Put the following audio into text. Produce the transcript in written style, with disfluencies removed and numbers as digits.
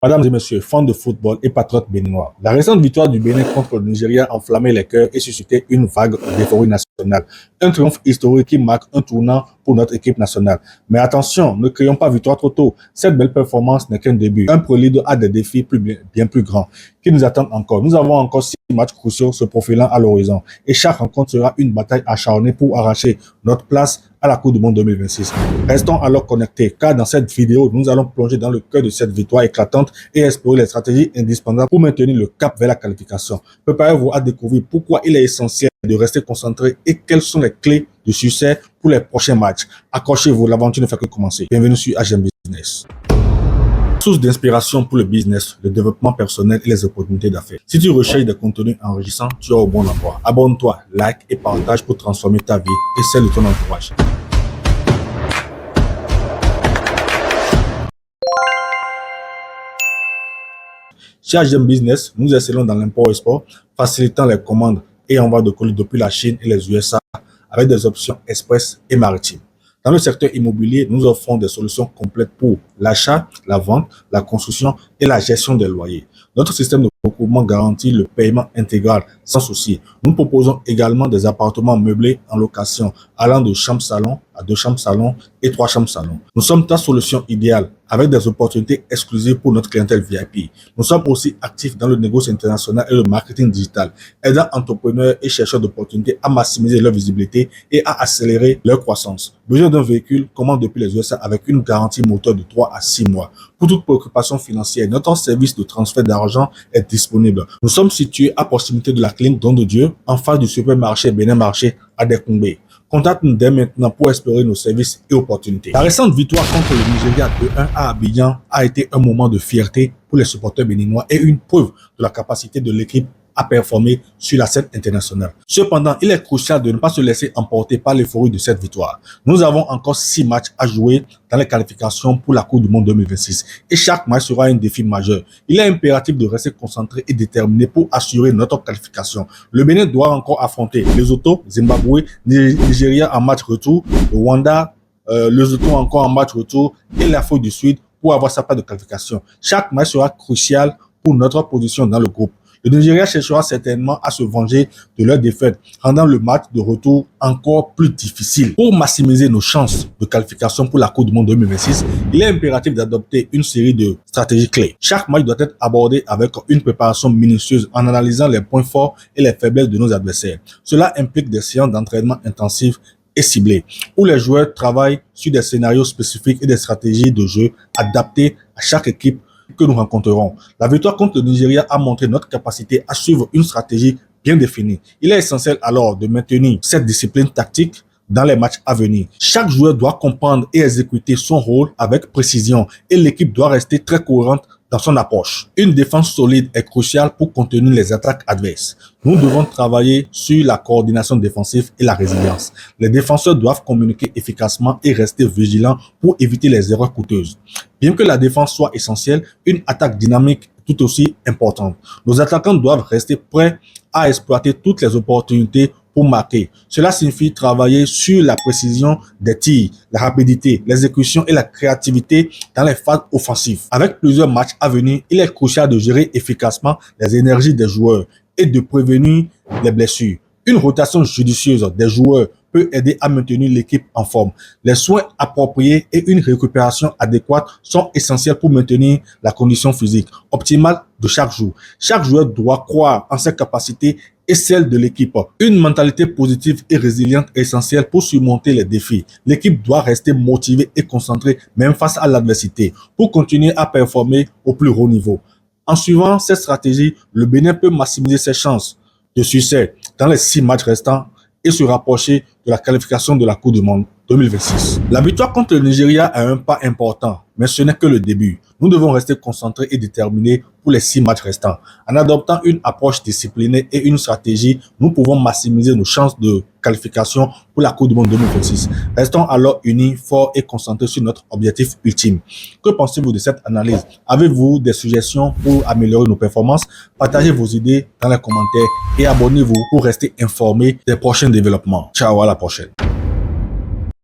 Mesdames et messieurs, fans de football et patriotes béninois, la récente victoire du Bénin contre le Nigeria a enflammé les cœurs et suscité une vague d'euphorie nationale. Un triomphe historique qui marque un tournant pour notre équipe nationale. Mais attention, ne crions pas victoire trop tôt. Cette belle performance n'est qu'un début. Un prélude à des défis bien plus grands qui nous attendent encore. Nous avons encore 6 matchs cruciaux se profilant à l'horizon. Et chaque rencontre sera une bataille acharnée pour arracher notre place à la Coupe du Monde 2026. Restons alors connectés, car dans cette vidéo, nous allons plonger dans le cœur de cette victoire éclatante et explorer les stratégies indispensables pour maintenir le cap vers la qualification. Préparez-vous à découvrir pourquoi il est essentiel de rester concentré et quelles sont les clés de succès pour les prochains matchs. Accrochez-vous, l'aventure ne fait que commencer. Bienvenue sur HM Business. Source d'inspiration pour le business, le développement personnel et les opportunités d'affaires. Si tu recherches des contenus enrichissants, tu es au bon endroit. Abonne-toi, like et partage pour transformer ta vie et celle de ton entourage. Chez HM Business, nous excellons dans l'import-export, facilitant les commandes et envoi de colis depuis la Chine et les USA avec des options express et maritimes. Dans le secteur immobilier, nous offrons des solutions complètes pour l'achat, la vente, la construction et la gestion des loyers. Notre système de recouvrement garantit le paiement intégral sans souci. Nous proposons également des appartements meublés en location allant de chambre-salon à 2 chambres-salon et 3 chambres-salon. Nous sommes ta solution idéale avec des opportunités exclusives pour notre clientèle VIP. Nous sommes aussi actifs dans le négoce international et le marketing digital, aidant entrepreneurs et chercheurs d'opportunités à maximiser leur visibilité et à accélérer leur croissance. Besoin d'un véhicule, commande depuis les USA avec une garantie moteur de 3 à 6 mois. Pour toute préoccupation financière, notre service de transfert d'argent est disponible. Nous sommes situés à proximité de la clinique Don de Dieu, en face du supermarché Bénin Marché à Dekoungbe. Contacte-nous dès maintenant pour explorer nos services et opportunités. La récente victoire contre le Nigeria 2-1 à Abidjan a été un moment de fierté pour les supporters béninois et une preuve de la capacité de l'équipe à performer sur la scène internationale. Cependant, il est crucial de ne pas se laisser emporter par l'euphorie de cette victoire. Nous avons encore 6 matchs à jouer dans les qualifications pour la Coupe du Monde 2026 et chaque match sera un défi majeur. Il est impératif de rester concentré et déterminé pour assurer notre qualification. Le Bénin doit encore affronter Lesotho, Zimbabwe, Nigeria en match retour, le Rwanda, Lesotho encore en match retour et l'Afrique du Sud pour avoir sa place de qualification. Chaque match sera crucial pour notre position dans le groupe. Le Nigeria cherchera certainement à se venger de leur défaite, rendant le match de retour encore plus difficile. Pour maximiser nos chances de qualification pour la Coupe du Monde 2026, il est impératif d'adopter une série de stratégies clés. Chaque match doit être abordé avec une préparation minutieuse en analysant les points forts et les faiblesses de nos adversaires. Cela implique des séances d'entraînement intensives et ciblées, où les joueurs travaillent sur des scénarios spécifiques et des stratégies de jeu adaptées à chaque équipe que nous rencontrerons. La victoire contre le Nigeria a montré notre capacité à suivre une stratégie bien définie. Il est essentiel alors de maintenir cette discipline tactique dans les matchs à venir. Chaque joueur doit comprendre et exécuter son rôle avec précision et l'équipe doit rester très cohérente dans son approche. Une défense solide est cruciale pour contenir les attaques adverses. Nous devons travailler sur la coordination défensive et la résilience. Les défenseurs doivent communiquer efficacement et rester vigilants pour éviter les erreurs coûteuses. Bien que la défense soit essentielle, une attaque dynamique est tout aussi importante. Nos attaquants doivent rester prêts à exploiter toutes les opportunités pour marquer. Cela signifie travailler sur la précision des tirs, la rapidité, l'exécution et la créativité dans les phases offensives. Avec plusieurs matchs à venir, il est crucial de gérer efficacement les énergies des joueurs et de prévenir les blessures. Une rotation judicieuse des joueurs peut aider à maintenir l'équipe en forme. Les soins appropriés et une récupération adéquate sont essentiels pour maintenir la condition physique optimale de chaque jour. Chaque joueur doit croire en ses capacités et celles de l'équipe. Une mentalité positive et résiliente est essentielle pour surmonter les défis. L'équipe doit rester motivée et concentrée même face à l'adversité pour continuer à performer au plus haut niveau. En suivant cette stratégie, le Bénin peut maximiser ses chances de succès dans les 6 matchs restants et se rapprocher de la qualification de la Coupe du Monde 2026. La victoire contre le Nigeria est un pas important, mais ce n'est que le début. Nous devons rester concentrés et déterminés pour les 6 matchs restants. En adoptant une approche disciplinée et une stratégie, nous pouvons maximiser nos chances de qualification pour la Coupe du Monde 2026. Restons alors unis, forts et concentrés sur notre objectif ultime. Que pensez-vous de cette analyse? Avez-vous des suggestions pour améliorer nos performances? Partagez vos idées dans les commentaires et abonnez-vous pour rester informés des prochains développements. Ciao, à la prochaine.